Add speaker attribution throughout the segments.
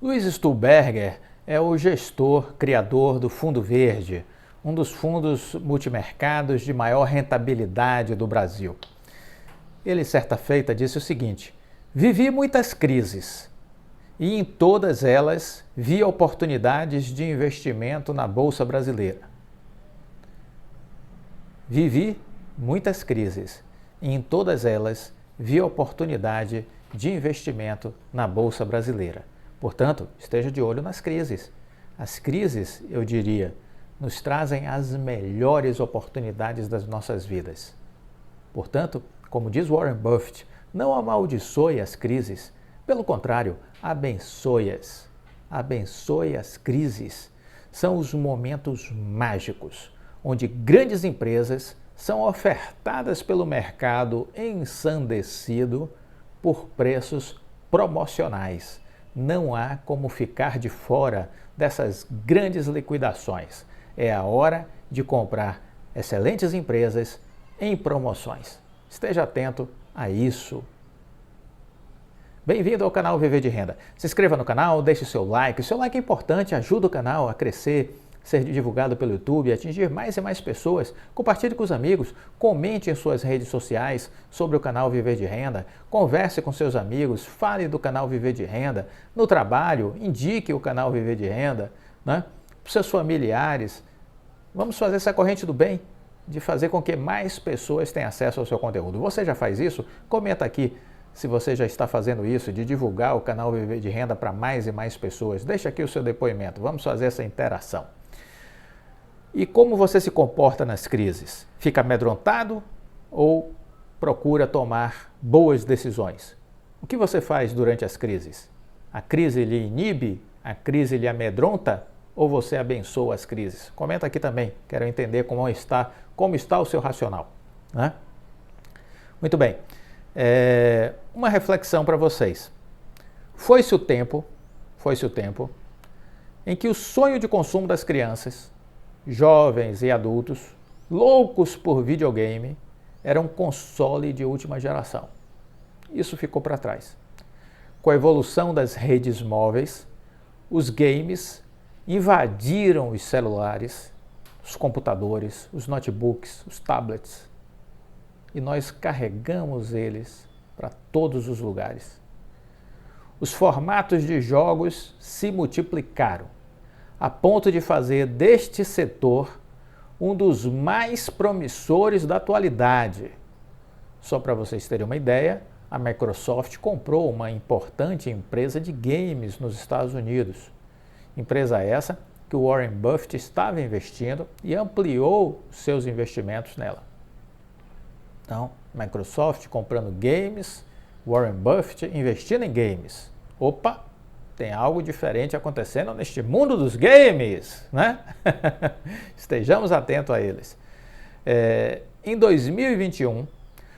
Speaker 1: Luiz Stuhlberger é o gestor, criador do Fundo Verde, um dos fundos multimercados de maior rentabilidade do Brasil. Ele, certa feita, disse o seguinte: vivi muitas crises e em todas elas vi oportunidades de investimento na Bolsa Brasileira. Vivi muitas crises e em todas elas vi oportunidade de investimento na Bolsa Brasileira. Portanto, esteja de olho nas crises. As crises, eu diria, nos trazem as melhores oportunidades das nossas vidas. Portanto, como diz Warren Buffett, não amaldiçoe as crises, pelo contrário, abençoe-as. Abençoe as crises. São os momentos mágicos, onde grandes empresas são ofertadas pelo mercado ensandecido por preços promocionais. Não há como ficar de fora dessas grandes liquidações. É a hora de comprar excelentes empresas em promoções. Esteja atento a isso. Bem-vindo ao canal Viver de Renda. Se inscreva no canal, deixe seu like. O seu like é importante, ajuda o canal a crescer, ser divulgado pelo YouTube, atingir mais e mais pessoas. Compartilhe com os amigos, comente em suas redes sociais sobre o canal Viver de Renda, converse com seus amigos, fale do canal Viver de Renda, no trabalho, indique o canal Viver de Renda, né? Para seus familiares. Vamos fazer essa corrente do bem, de fazer com que mais pessoas tenham acesso ao seu conteúdo. Você já faz isso? Comenta aqui se você já está fazendo isso, de divulgar o canal Viver de Renda para mais e mais pessoas. Deixa aqui o seu depoimento, vamos fazer essa interação. E como você se comporta nas crises? Fica amedrontado ou procura tomar boas decisões? O que você faz durante as crises? A crise lhe inibe? A crise lhe amedronta? Ou você abençoa as crises? Comenta aqui também, quero entender como está o seu racional, né? Muito bem, uma reflexão para vocês. Foi-se o tempo em que o sonho de consumo das crianças, jovens e adultos, loucos por videogame, era um console de última geração. Isso ficou para trás. Com a evolução das redes móveis, os games invadiram os celulares, os computadores, os notebooks, os tablets, e nós carregamos eles para todos os lugares. Os formatos de jogos se multiplicaram, a ponto de fazer deste setor um dos mais promissores da atualidade. Só para vocês terem uma ideia, a Microsoft comprou uma importante empresa de games nos Estados Unidos. Empresa essa que o Warren Buffett estava investindo e ampliou seus investimentos nela. Então, Microsoft comprando games, Warren Buffett investindo em games. Opa! Tem algo diferente acontecendo neste mundo dos games, né? Estejamos atentos a eles. Em 2021,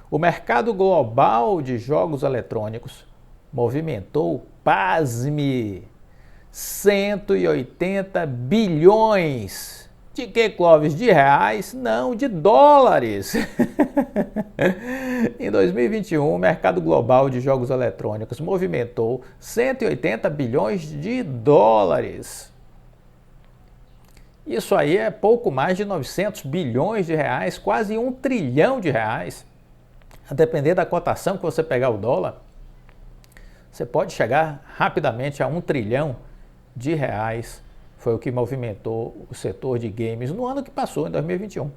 Speaker 1: o mercado global de jogos eletrônicos movimentou, pasme, 180 bilhões. De que, Clóvis? De reais? Não, de dólares. Em 2021, o mercado global de jogos eletrônicos movimentou 180 bilhões de dólares. Isso aí é pouco mais de 900 bilhões de reais, quase 1 trilhão de reais. A depender da cotação que você pegar o dólar, você pode chegar rapidamente a 1 trilhão de reais. Foi o que movimentou o setor de games no ano que passou, em 2021.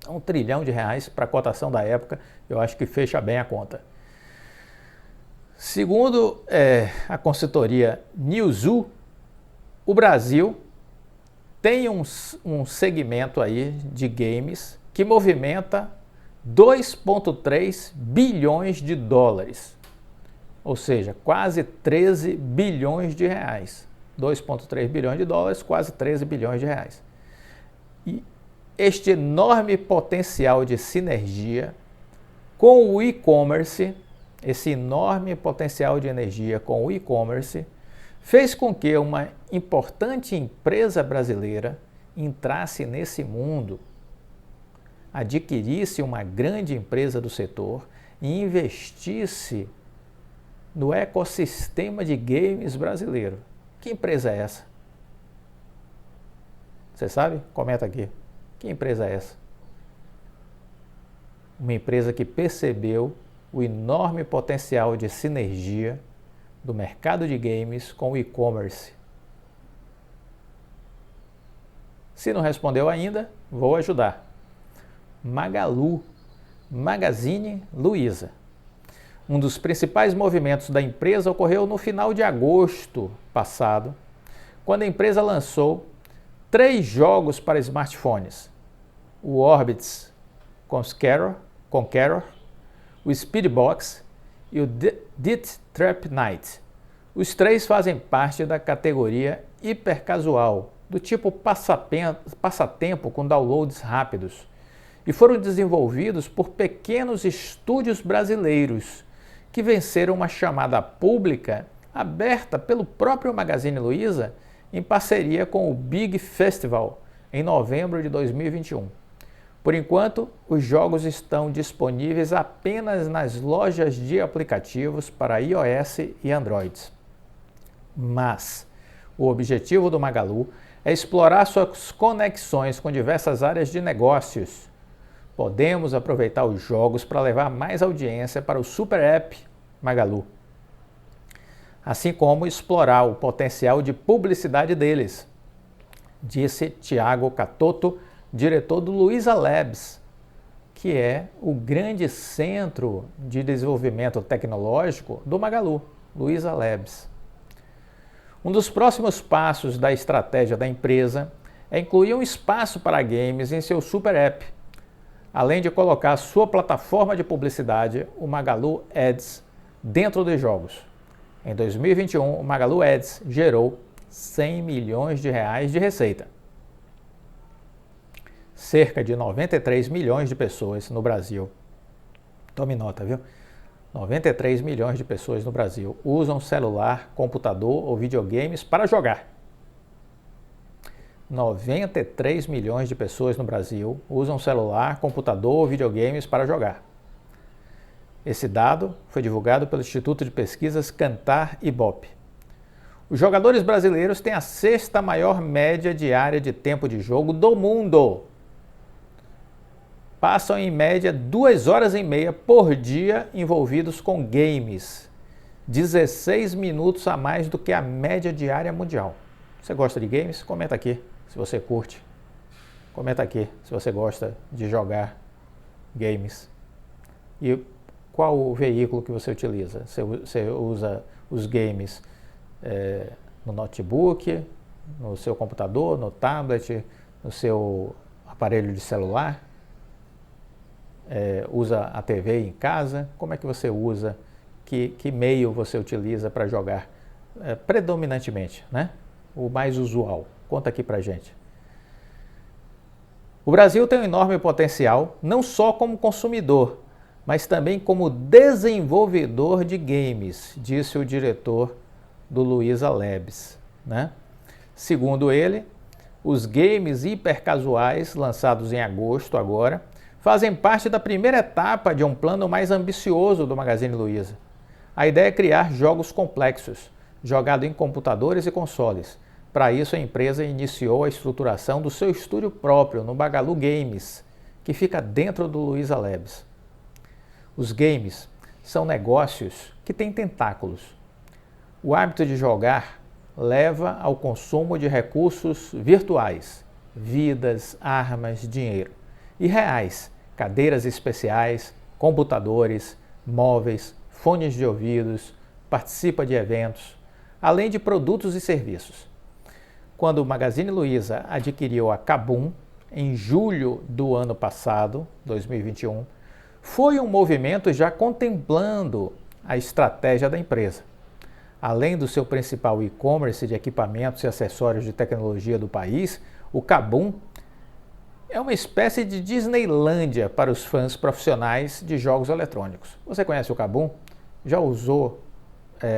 Speaker 1: 1 trilhão de reais para a cotação da época, eu acho que fecha bem a conta. Segundo a consultoria Newzoo, o Brasil tem um segmento aí de games que movimenta 2,3 bilhões de dólares, ou seja, quase 13 bilhões de reais. 2,3 bilhões de dólares, quase 13 bilhões de reais. E este enorme potencial de sinergia com o e-commerce, esse enorme potencial de energia com o e-commerce, fez com que uma importante empresa brasileira entrasse nesse mundo, adquirisse uma grande empresa do setor e investisse no ecossistema de games brasileiro. Que empresa é essa? Você sabe? Comenta aqui. Que empresa é essa? Uma empresa que percebeu o enorme potencial de sinergia do mercado de games com o e-commerce. Se não respondeu ainda, vou ajudar. Magalu, Magazine Luiza. Um dos principais movimentos da empresa ocorreu no final de agosto passado, quando a empresa lançou 3 jogos para smartphones: o Orbitz Conqueror, o Speedbox e o Dit Trap Night. Os 3 fazem parte da categoria hipercasual, do tipo passatempo com downloads rápidos, e foram desenvolvidos por pequenos estúdios brasileiros que venceram uma chamada pública aberta pelo próprio Magazine Luiza em parceria com o Big Festival em novembro de 2021. Por enquanto, os jogos estão disponíveis apenas nas lojas de aplicativos para iOS e Android. Mas o objetivo do Magalu é explorar suas conexões com diversas áreas de negócios. Podemos aproveitar os jogos para levar mais audiência para o Super App Magalu, assim como explorar o potencial de publicidade deles, disse Thiago Catoto, diretor do Luiza Labs, que é o grande centro de desenvolvimento tecnológico do Magalu, Luiza Labs. Um dos próximos passos da estratégia da empresa é incluir um espaço para games em seu Super App, além de colocar sua plataforma de publicidade, o Magalu Ads, dentro dos jogos. Em 2021, o Magalu Ads gerou 100 milhões de reais de receita. Cerca de 93 milhões de pessoas no Brasil. Tome nota, viu? 93 milhões de pessoas no Brasil usam celular, computador ou videogames para jogar. 93 milhões de pessoas no Brasil usam celular, computador ou videogames para jogar. Esse dado foi divulgado pelo Instituto de Pesquisas Kantar Ibope. Os jogadores brasileiros têm a 6ª maior média diária de tempo de jogo do mundo. Passam em média 2 horas e meia por dia envolvidos com games, 16 minutos a mais do que a média diária mundial. Você gosta de games? Comenta aqui se você curte. Comenta aqui se você gosta de jogar games. E qual o veículo que você utiliza? Você usa os games no notebook, no seu computador, no tablet, no seu aparelho de celular? Usa a TV em casa? Como é que você usa? Que meio você utiliza para jogar predominantemente, né? O mais usual. Conta aqui pra gente. O Brasil tem um enorme potencial, não só como consumidor, mas também como desenvolvedor de games, disse o diretor do Luiza Labs, né? Segundo ele, os games hipercasuais lançados em agosto agora fazem parte da primeira etapa de um plano mais ambicioso do Magazine Luiza. A ideia é criar jogos complexos, jogados em computadores e consoles. Para isso, a empresa iniciou a estruturação do seu estúdio próprio no Magalu Games, que fica dentro do Luiza Labs. Os games são negócios que têm tentáculos. O hábito de jogar leva ao consumo de recursos virtuais, vidas, armas, dinheiro, e reais, cadeiras especiais, computadores, móveis, fones de ouvidos, participa de eventos, além de produtos e serviços. Quando o Magazine Luiza adquiriu a Kabum, em julho do ano passado, 2021, foi um movimento já contemplando a estratégia da empresa. Além do seu principal e-commerce de equipamentos e acessórios de tecnologia do país, o Kabum é uma espécie de Disneylândia para os fãs profissionais de jogos eletrônicos. Você conhece o Kabum? Já usou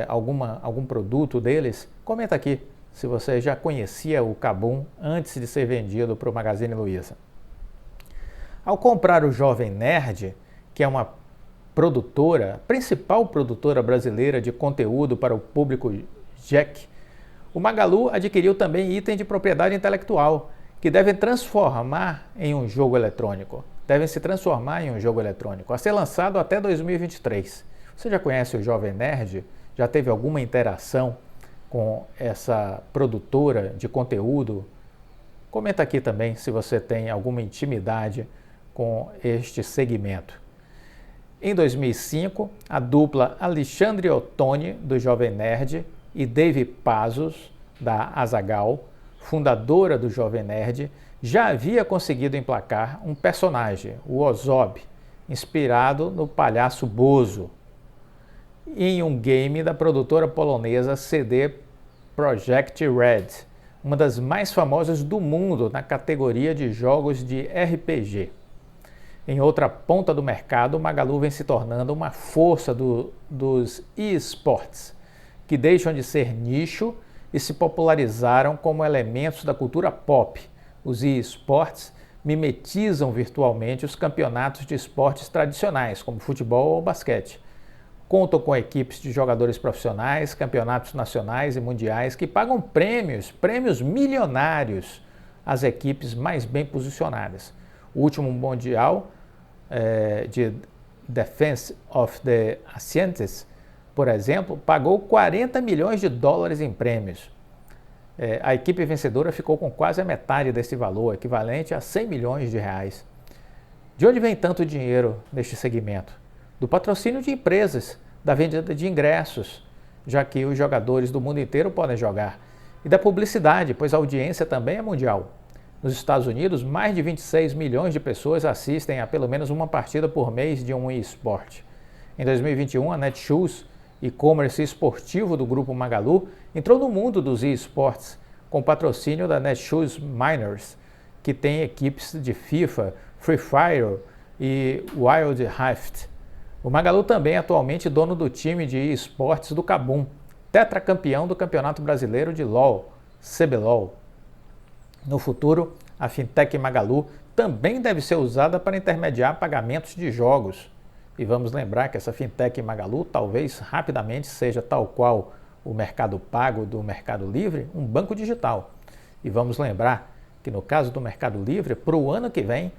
Speaker 1: algum produto deles? Comenta aqui se você já conhecia o Kabum antes de ser vendido para o Magazine Luiza. Ao comprar o Jovem Nerd, que é uma produtora, principal produtora brasileira de conteúdo para o público Jack, o Magalu adquiriu também itens de propriedade intelectual que devem transformar em um jogo eletrônico. Devem se transformar em um jogo eletrônico, a ser lançado até 2023. Você já conhece o Jovem Nerd? Já teve alguma interação com essa produtora de conteúdo? Comenta aqui também se você tem alguma intimidade com este segmento. Em 2005, a dupla Alexandre Ottoni, do Jovem Nerd, e Dave Pazos, da Azaghal, fundadora do Jovem Nerd, já havia conseguido emplacar um personagem, o Ozob, inspirado no palhaço Bozo, em um game da produtora polonesa CD Projekt Red, uma das mais famosas do mundo na categoria de jogos de RPG. Em outra ponta do mercado, o Magalu vem se tornando uma força dos eSports, que deixam de ser nicho e se popularizaram como elementos da cultura pop. Os eSports mimetizam virtualmente os campeonatos de esportes tradicionais, como futebol ou basquete. Contam com equipes de jogadores profissionais, campeonatos nacionais e mundiais que pagam prêmios milionários às equipes mais bem posicionadas. O último mundial de Defense of the Ancients, por exemplo, pagou 40 milhões de dólares em prêmios. A equipe vencedora ficou com quase a metade desse valor, equivalente a 100 milhões de reais. De onde vem tanto dinheiro neste segmento? Do patrocínio de empresas, da venda de ingressos, já que os jogadores do mundo inteiro podem jogar, e da publicidade, pois a audiência também é mundial. Nos Estados Unidos, mais de 26 milhões de pessoas assistem a pelo menos uma partida por mês de um eSport. Em 2021, a Netshoes, e-commerce esportivo do grupo Magalu, entrou no mundo dos eSports, com patrocínio da Netshoes Miners, que tem equipes de FIFA, Free Fire e Wild Rift. O Magalu também é atualmente dono do time de eSports do Kabum, tetracampeão do Campeonato Brasileiro de LoL, CBLOL. No futuro, a fintech Magalu também deve ser usada para intermediar pagamentos de jogos. E vamos lembrar que essa fintech Magalu talvez rapidamente seja, tal qual o Mercado Pago do Mercado Livre, um banco digital. E vamos lembrar que no caso do Mercado Livre, para o ano que vem,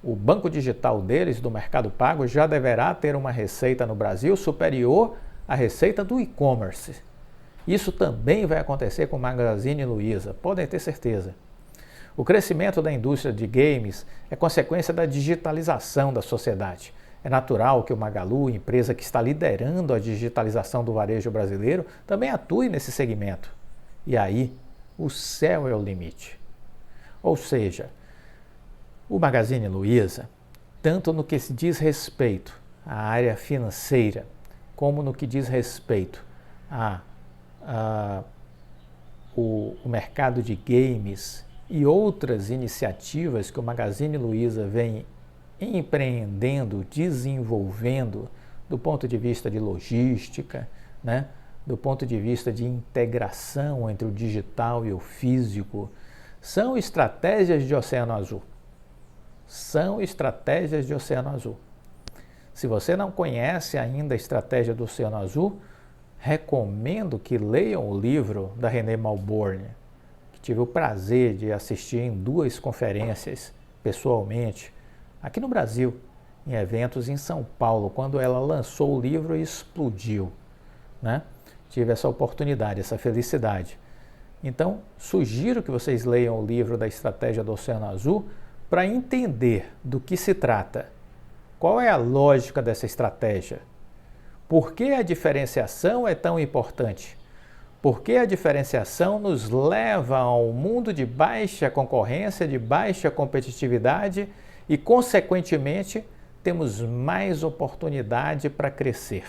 Speaker 1: o banco digital deles, do Mercado Pago, já deverá ter uma receita no Brasil superior à receita do e-commerce. Isso também vai acontecer com o Magazine Luiza, podem ter certeza. O crescimento da indústria de games é consequência da digitalização da sociedade. É natural que o Magalu, empresa que está liderando a digitalização do varejo brasileiro, também atue nesse segmento. E aí, o céu é o limite. Ou seja, o Magazine Luiza, tanto no que se diz respeito à área financeira, como no que diz respeito o mercado de games e outras iniciativas que o Magazine Luiza vem empreendendo, desenvolvendo do ponto de vista de logística, né? Do ponto de vista de integração entre o digital e o físico, são estratégias de Oceano Azul. São estratégias de Oceano Azul. Se você não conhece ainda a estratégia do Oceano Azul, recomendo que leiam o livro da René Malborne, que tive o prazer de assistir em 2 conferências pessoalmente, aqui no Brasil, em eventos em São Paulo, quando ela lançou o livro e explodiu, né? Tive essa oportunidade, essa felicidade. Então, sugiro que vocês leiam o livro da Estratégia do Oceano Azul para entender do que se trata. Qual é a lógica dessa estratégia? Por que a diferenciação é tão importante? Por que a diferenciação nos leva a um mundo de baixa concorrência, de baixa competitividade e, consequentemente, temos mais oportunidade para crescer.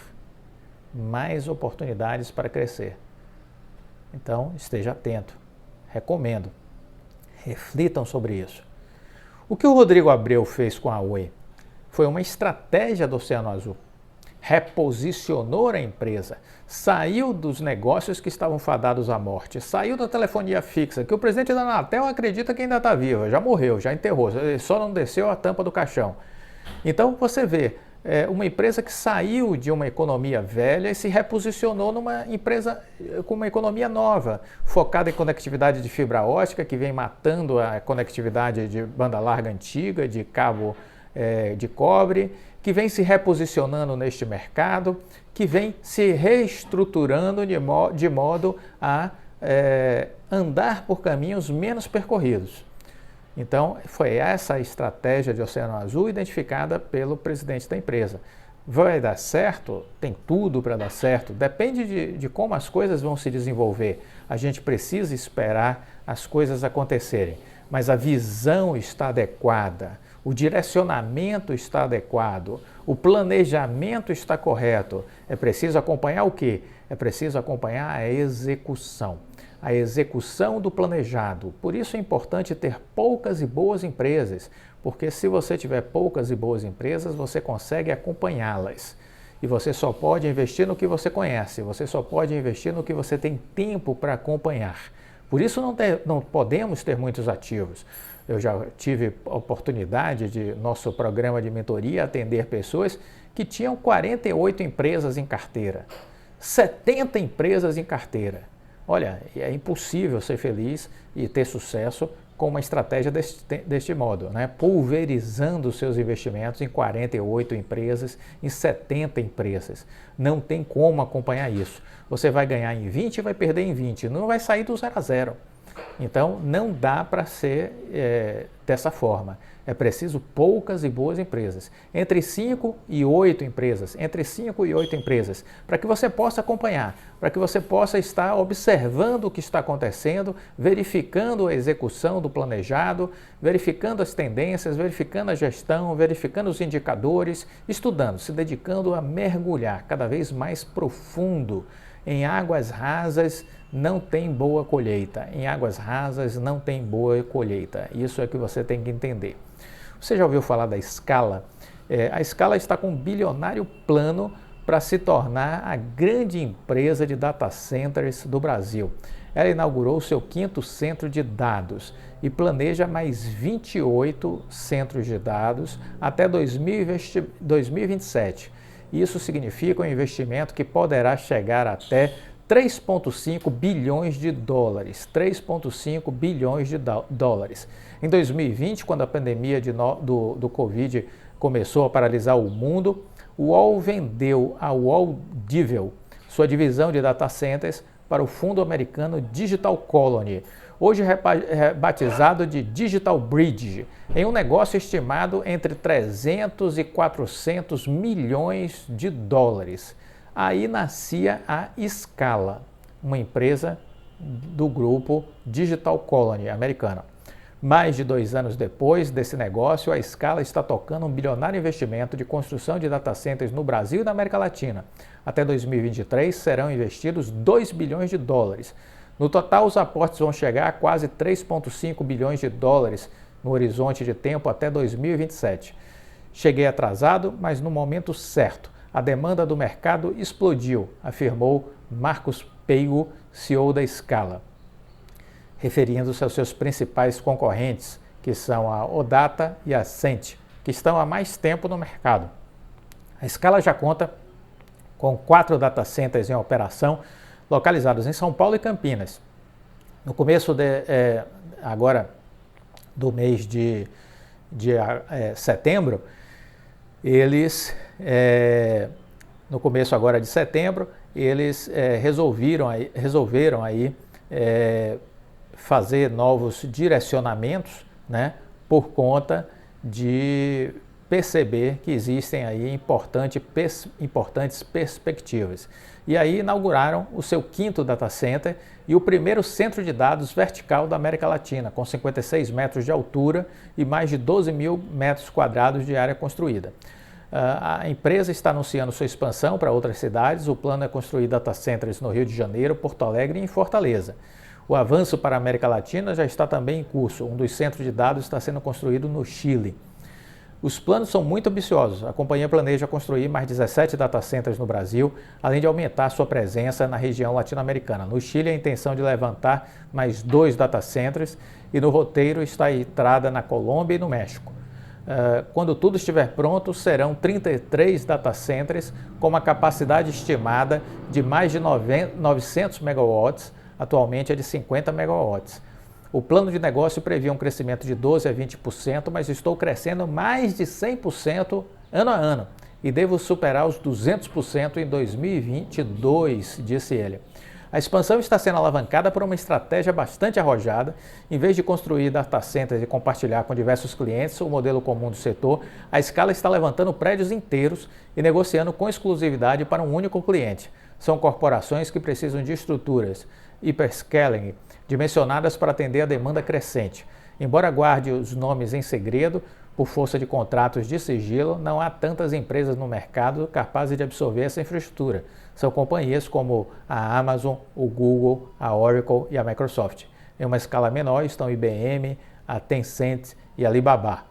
Speaker 1: Mais oportunidades para crescer. Então, esteja atento. Recomendo. Reflitam sobre isso. O que o Rodrigo Abreu fez com a Oi foi uma estratégia do Oceano Azul. Reposicionou a empresa, saiu dos negócios que estavam fadados à morte, saiu da telefonia fixa, que o presidente da Anatel acredita que ainda está viva, já morreu, já enterrou, só não desceu a tampa do caixão. Então você vê, uma empresa que saiu de uma economia velha e se reposicionou numa empresa com uma economia nova, focada em conectividade de fibra ótica, que vem matando a conectividade de banda larga antiga, de cabo de cobre, que vem se reposicionando neste mercado, que vem se reestruturando de modo a andar por caminhos menos percorridos. Então, foi essa a estratégia de Oceano Azul identificada pelo presidente da empresa. Vai dar certo? Tem tudo para dar certo. Depende de como as coisas vão se desenvolver. A gente precisa esperar as coisas acontecerem. Mas a visão está adequada, o direcionamento está adequado, o planejamento está correto. É preciso acompanhar o quê? É preciso acompanhar a execução do planejado. Por isso é importante ter poucas e boas empresas, porque se você tiver poucas e boas empresas, você consegue acompanhá-las. E você só pode investir no que você conhece, você só pode investir no que você tem tempo para acompanhar. Por isso não podemos ter muitos ativos. Eu já tive a oportunidade de, nosso programa de mentoria, atender pessoas que tinham 48 empresas em carteira, 70 empresas em carteira. Olha, é impossível ser feliz e ter sucesso com uma estratégia deste modo, né? Pulverizando seus investimentos em 48 empresas, em 70 empresas. Não tem como acompanhar isso. Você vai ganhar em 20 e vai perder em 20, não vai sair do 0 a 0. Então, não dá para ser dessa forma. É preciso poucas e boas empresas, entre 5 e 8 empresas, para que você possa acompanhar, para que você possa estar observando o que está acontecendo, verificando a execução do planejado, verificando as tendências, verificando a gestão, verificando os indicadores, estudando, se dedicando a mergulhar cada vez mais profundo. Em águas rasas não tem boa colheita. Em águas rasas não tem boa colheita. Isso é que você tem que entender. Você já ouviu falar da Scala? A Scala está com um bilionário plano para se tornar a grande empresa de data centers do Brasil. Ela inaugurou seu 5º centro de dados e planeja mais 28 centros de dados até 2027. Isso significa um investimento que poderá chegar até 3,5 bilhões de dólares. 3,5 bilhões de dólares. Em 2020, quando a pandemia do Covid começou a paralisar o mundo, o UOL vendeu a UOL Divel, sua divisão de data centers, para o fundo americano Digital Colony, hoje batizado de Digital Bridge, em um negócio estimado entre 300 e 400 milhões de dólares. Aí nascia a Scala, uma empresa do grupo Digital Colony americano. Mais de 2 anos depois desse negócio, a Scala está tocando um bilionário investimento de construção de data centers no Brasil e na América Latina. Até 2023 serão investidos 2 bilhões de dólares. No total, os aportes vão chegar a quase 3,5 bilhões de dólares no horizonte de tempo até 2027. Cheguei atrasado, mas no momento certo. A demanda do mercado explodiu, afirmou Marcos Peigo, CEO da Scala, referindo-se aos seus principais concorrentes, que são a Odata e a Cint, que estão há mais tempo no mercado. A Scala já conta com 4 data centers em operação, localizados em São Paulo e Campinas. No começo agora do mês de setembro, no começo agora de setembro, eles resolveram aí fazer novos direcionamentos, né, por conta de perceber que existem aí importantes perspectivas. E aí inauguraram o seu 5º data center e o primeiro centro de dados vertical da América Latina, com 56 metros de altura e mais de 12 mil metros quadrados de área construída. A empresa está anunciando sua expansão para outras cidades. O plano é construir data centers no Rio de Janeiro, Porto Alegre e em Fortaleza. O avanço para a América Latina já está também em curso. Um dos centros de dados está sendo construído no Chile. Os planos são muito ambiciosos. A companhia planeja construir mais 17 data centers no Brasil, além de aumentar sua presença na região latino-americana. No Chile, a intenção de levantar mais 2 data centers e no roteiro está a entrada na Colômbia e no México. Quando tudo estiver pronto, serão 33 data centers com uma capacidade estimada de mais de 900 megawatts, atualmente é de 50 megawatts. O plano de negócio previa um crescimento de 12% a 20%, mas estou crescendo mais de 100% ano a ano e devo superar os 200% em 2022, disse ele. A expansão está sendo alavancada por uma estratégia bastante arrojada. Em vez de construir data centers e compartilhar com diversos clientes o modelo comum do setor, a Scala está levantando prédios inteiros e negociando com exclusividade para um único cliente. São corporações que precisam de estruturas hyperscaling dimensionadas para atender a demanda crescente. Embora guarde os nomes em segredo, por força de contratos de sigilo, não há tantas empresas no mercado capazes de absorver essa infraestrutura. São companhias como a Amazon, o Google, a Oracle e a Microsoft. Em uma escala menor estão IBM, a Tencent e a Alibaba.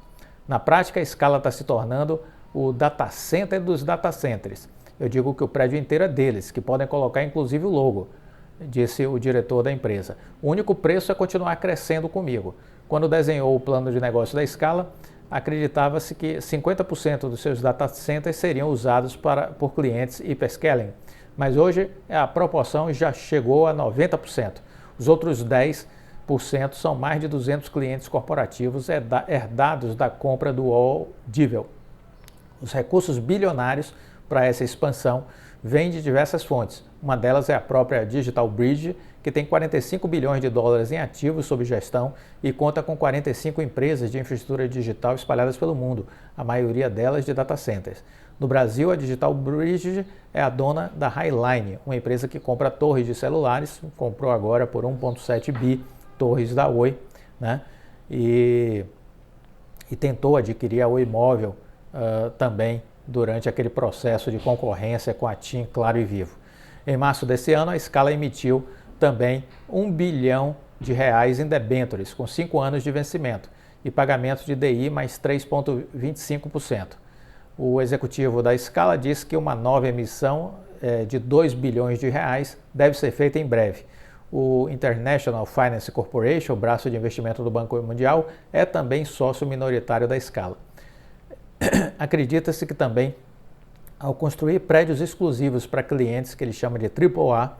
Speaker 1: Na prática, a Scala está se tornando o data center dos data centers. Eu digo que o prédio inteiro é deles, que podem colocar inclusive o logo, disse o diretor da empresa. O único preço é continuar crescendo comigo. Quando desenhou o plano de negócio da Scala, acreditava-se que 50% dos seus data centers seriam usados por clientes hyperscaling, mas hoje a proporção já chegou a 90%. Os outros 10% são mais de 200 clientes corporativos herdados da compra do All-Divel. Os recursos bilionários para essa expansão vêm de diversas fontes. Uma delas é a própria Digital Bridge, que tem 45 bilhões de dólares em ativos sob gestão e conta com 45 empresas de infraestrutura digital espalhadas pelo mundo, a maioria delas de data centers. No Brasil, a Digital Bridge é a dona da Highline, uma empresa que compra torres de celulares, comprou agora por 1,7 bi torres da Oi, né? E tentou adquirir a Oi Móvel também durante aquele processo de concorrência com a TIM, Claro e Vivo. Em março desse ano, a Scala emitiu também R$1 bilhão em debêntures, com 5 anos de vencimento, e pagamento de DI mais 3,25%. O executivo da Scala disse que uma nova emissão de R$2 bilhões deve ser feita em breve. O International Finance Corporation, o braço de investimento do Banco Mundial, é também sócio minoritário da Scala. Acredita-se que também, ao construir prédios exclusivos para clientes que ele chama de AAA,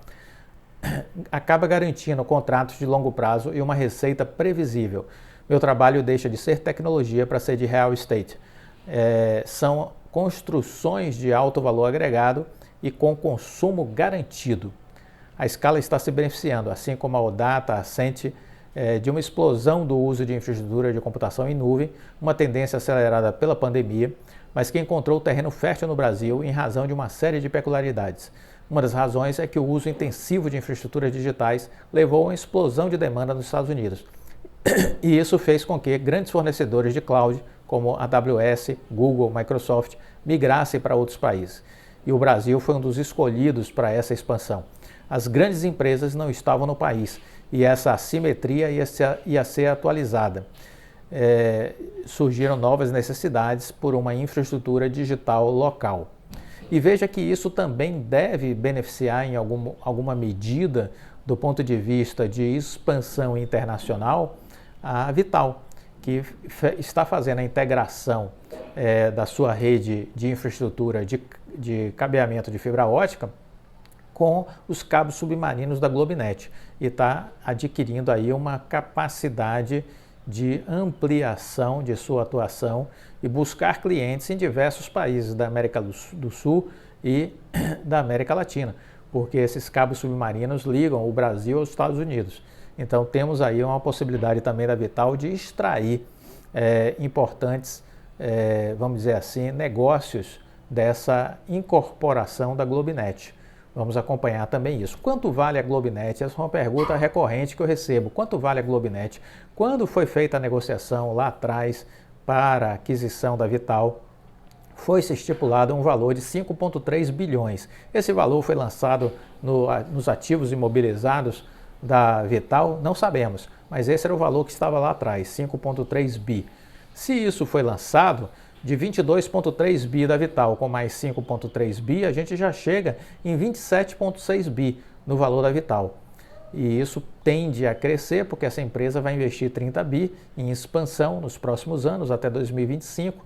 Speaker 1: acaba garantindo contratos de longo prazo e uma receita previsível. Meu trabalho deixa de ser tecnologia para ser de real estate. São construções de alto valor agregado e com consumo garantido. A Scala está se beneficiando, assim como a Odata, a Ascent, de uma explosão do uso de infraestrutura de computação em nuvem, uma tendência acelerada pela pandemia, mas que encontrou terreno fértil no Brasil em razão de uma série de peculiaridades. Uma das razões é que o uso intensivo de infraestruturas digitais levou a uma explosão de demanda nos Estados Unidos. E isso fez com que grandes fornecedores de cloud, como a AWS, Google, Microsoft, migrassem para outros países. E o Brasil foi um dos escolhidos para essa expansão. As grandes empresas não estavam no país e essa assimetria ia ser atualizada. Surgiram novas necessidades por uma infraestrutura digital local. E veja que isso também deve beneficiar em alguma medida, do ponto de vista de expansão internacional, a Vital, que está fazendo a integração da sua rede de infraestrutura de cabeamento de fibra ótica com os cabos submarinos da Globinet e está adquirindo aí uma capacidade de ampliação de sua atuação e buscar clientes em diversos países da América do Sul e da América Latina, porque esses cabos submarinos ligam o Brasil aos Estados Unidos. Então temos aí uma possibilidade também da Vital de extrair importantes, vamos dizer assim, negócios dessa incorporação da Globinet. Vamos acompanhar também isso. Quanto vale a Globinet? Essa é uma pergunta recorrente que eu recebo. Quanto vale a Globinet? Quando foi feita a negociação lá atrás para a aquisição da Vital, foi-se estipulado um valor de 5,3 bilhões. Esse valor foi lançado nos ativos imobilizados da Vital? Não sabemos, mas esse era o valor que estava lá atrás, 5,3 bi. Se isso foi lançado, de 22,3 bi da Vital com mais 5,3 bi, a gente já chega em 27,6 bi no valor da Vital. E isso tende a crescer porque essa empresa vai investir 30 bi em expansão nos próximos anos, até 2025,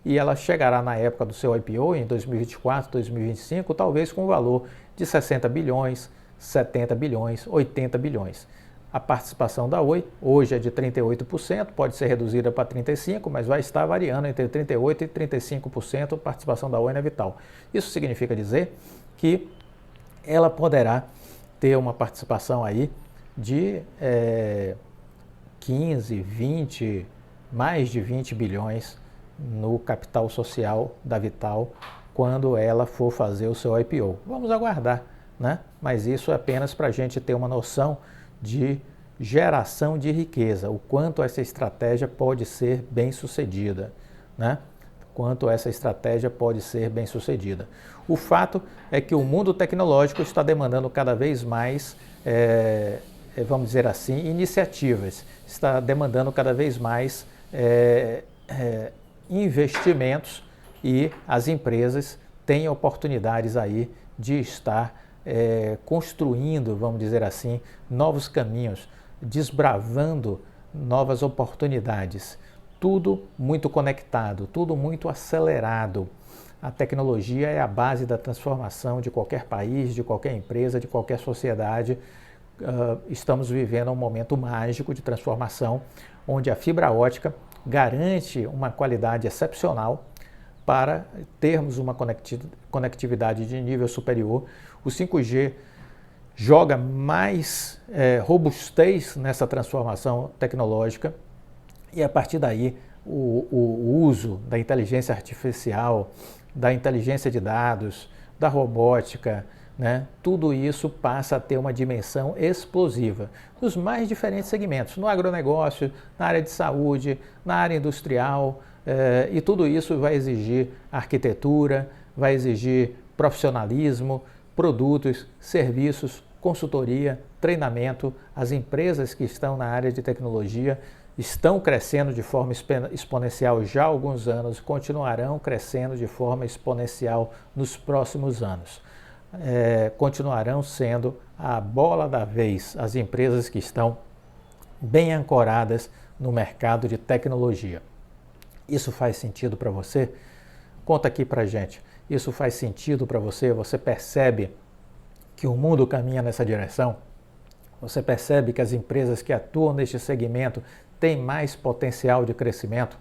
Speaker 1: e ela chegará na época do seu IPO, em 2024, 2025, talvez com um valor de 60 bilhões, 70 bilhões, 80 bilhões. A participação da Oi hoje é de 38%, pode ser reduzida para 35%, mas vai estar variando entre 38% e 35% a participação da Oi na Vital. Isso significa dizer que ela poderá ter uma participação aí de 15, 20, mais de 20 bilhões no capital social da Vital quando ela for fazer o seu IPO. Vamos aguardar, né? Mas isso é apenas para a gente ter uma noção de geração de riqueza, o quanto essa estratégia pode ser bem sucedida, né? Quanto essa estratégia pode ser bem sucedida. O fato é que o mundo tecnológico está demandando cada vez mais, vamos dizer assim, iniciativas, está demandando cada vez mais investimentos e as empresas têm oportunidades aí de estar construindo, vamos dizer assim, novos caminhos, desbravando novas oportunidades. Tudo muito conectado, tudo muito acelerado. A tecnologia é a base da transformação de qualquer país, de qualquer empresa, de qualquer sociedade. Estamos vivendo um momento mágico de transformação, onde a fibra ótica garante uma qualidade excepcional para termos uma conectividade de nível superior. O 5G joga mais robustez nessa transformação tecnológica e a partir daí o uso da inteligência artificial, da inteligência de dados, da robótica, né? Tudo isso passa a ter uma dimensão explosiva nos mais diferentes segmentos, no agronegócio, na área de saúde, na área industrial, e tudo isso vai exigir arquitetura, vai exigir profissionalismo, produtos, serviços, consultoria, treinamento. As empresas que estão na área de tecnologia estão crescendo de forma exponencial já há alguns anos, continuarão crescendo de forma exponencial nos próximos anos. Continuarão sendo a bola da vez as empresas que estão bem ancoradas no mercado de tecnologia. Isso faz sentido para você? Conta aqui para a gente. Isso faz sentido para você? Você percebe que o mundo caminha nessa direção? Você percebe que as empresas que atuam neste segmento têm mais potencial de crescimento?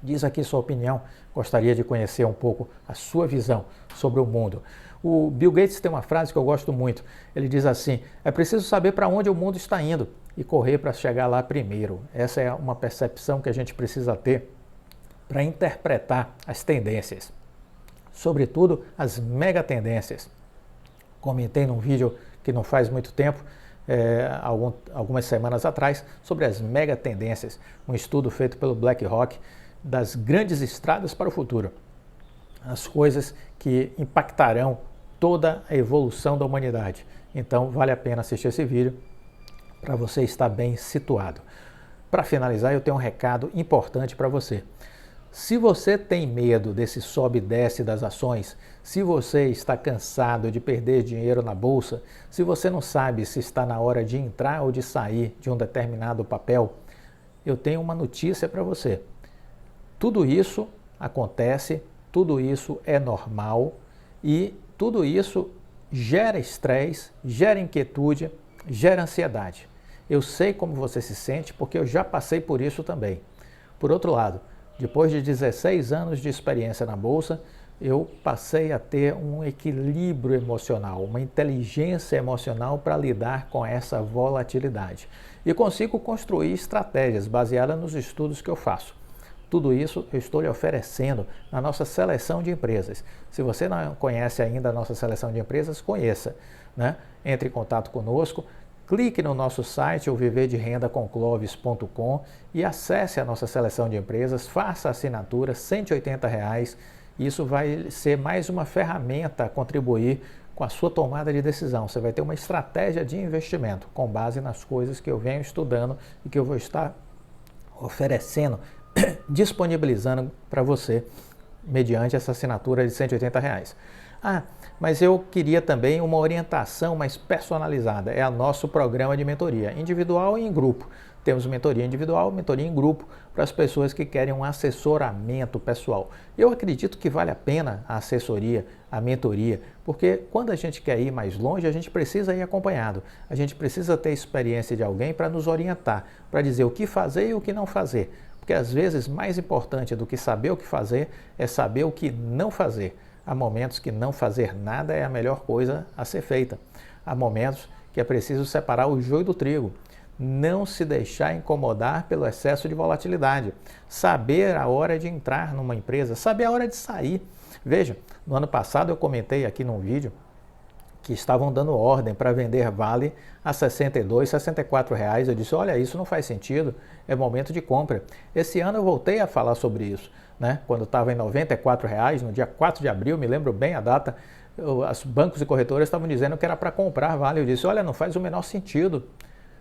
Speaker 1: Diz aqui sua opinião. Gostaria de conhecer um pouco a sua visão sobre o mundo. O Bill Gates tem uma frase que eu gosto muito. Ele diz assim: é preciso saber para onde o mundo está indo e correr para chegar lá primeiro. Essa é uma percepção que a gente precisa ter para interpretar as tendências, sobretudo as mega tendências. Comentei num vídeo que não faz muito tempo, algumas semanas atrás, sobre as mega tendências, um estudo feito pelo BlackRock das grandes estradas para o futuro, as coisas que impactarão toda a evolução da humanidade. Então vale a pena assistir esse vídeo para você estar bem situado. Para finalizar, eu tenho um recado importante para você. Se você tem medo desse sobe e desce das ações, se você está cansado de perder dinheiro na bolsa, se você não sabe se está na hora de entrar ou de sair de um determinado papel, eu tenho uma notícia para você. Tudo isso acontece, tudo isso é normal e tudo isso gera estresse, gera inquietude, gera ansiedade. Eu sei como você se sente porque eu já passei por isso também. Por outro lado, depois de 16 anos de experiência na Bolsa, eu passei a ter um equilíbrio emocional, uma inteligência emocional para lidar com essa volatilidade. E consigo construir estratégias baseadas nos estudos que eu faço. Tudo isso eu estou lhe oferecendo na nossa seleção de empresas. Se você não conhece ainda a nossa seleção de empresas, conheça, né? Entre em contato conosco. Clique no nosso site, o viverderendaconclovis.com, e acesse a nossa seleção de empresas, faça a assinatura, R$ 180. Isso vai ser mais uma ferramenta a contribuir com a sua tomada de decisão. Você vai ter uma estratégia de investimento com base nas coisas que eu venho estudando e que eu vou estar oferecendo, disponibilizando para você mediante essa assinatura de R$ 180. Ah, mas eu queria também uma orientação mais personalizada. É o nosso programa de mentoria, individual e em grupo. Temos mentoria individual, mentoria em grupo, para as pessoas que querem um assessoramento pessoal. Eu acredito que vale a pena a assessoria, a mentoria, porque quando a gente quer ir mais longe, a gente precisa ir acompanhado. A gente precisa ter experiência de alguém para nos orientar, para dizer o que fazer e o que não fazer. Porque às vezes mais importante do que saber o que fazer é saber o que não fazer. Há momentos que não fazer nada é a melhor coisa a ser feita. Há momentos que é preciso separar o joio do trigo. Não se deixar incomodar pelo excesso de volatilidade. Saber a hora de entrar numa empresa, saber a hora de sair. Veja, no ano passado eu comentei aqui num vídeo que estavam dando ordem para vender Vale a R$ 62, R$ 64 reais. Eu disse, olha, isso não faz sentido, é momento de compra. Esse ano eu voltei a falar sobre isso, né? Quando estava em R$ 94 reais, no dia 4 de abril, me lembro bem a data, os bancos e corretoras estavam dizendo que era para comprar Vale. Eu disse, olha, não faz o menor sentido.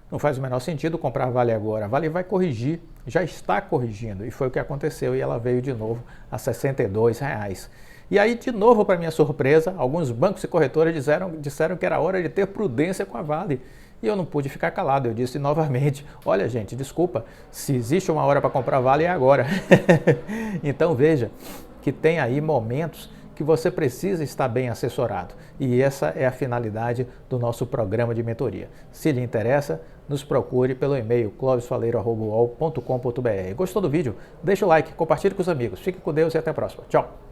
Speaker 1: Não faz o menor sentido comprar Vale agora. A Vale vai corrigir, já está corrigindo. E foi o que aconteceu e ela veio de novo a R$ 62 reais. E aí, de novo, para minha surpresa, alguns bancos e corretoras disseram que era hora de ter prudência com a Vale. E eu não pude ficar calado. Eu disse novamente, olha gente, desculpa, se existe uma hora para comprar Vale é agora. Então veja que tem aí momentos que você precisa estar bem assessorado. E essa é a finalidade do nosso programa de mentoria. Se lhe interessa, nos procure pelo e-mail clovisfaleiro@uol.com.br. Gostou do vídeo? Deixa o like, compartilhe com os amigos. Fique com Deus e até a próxima. Tchau!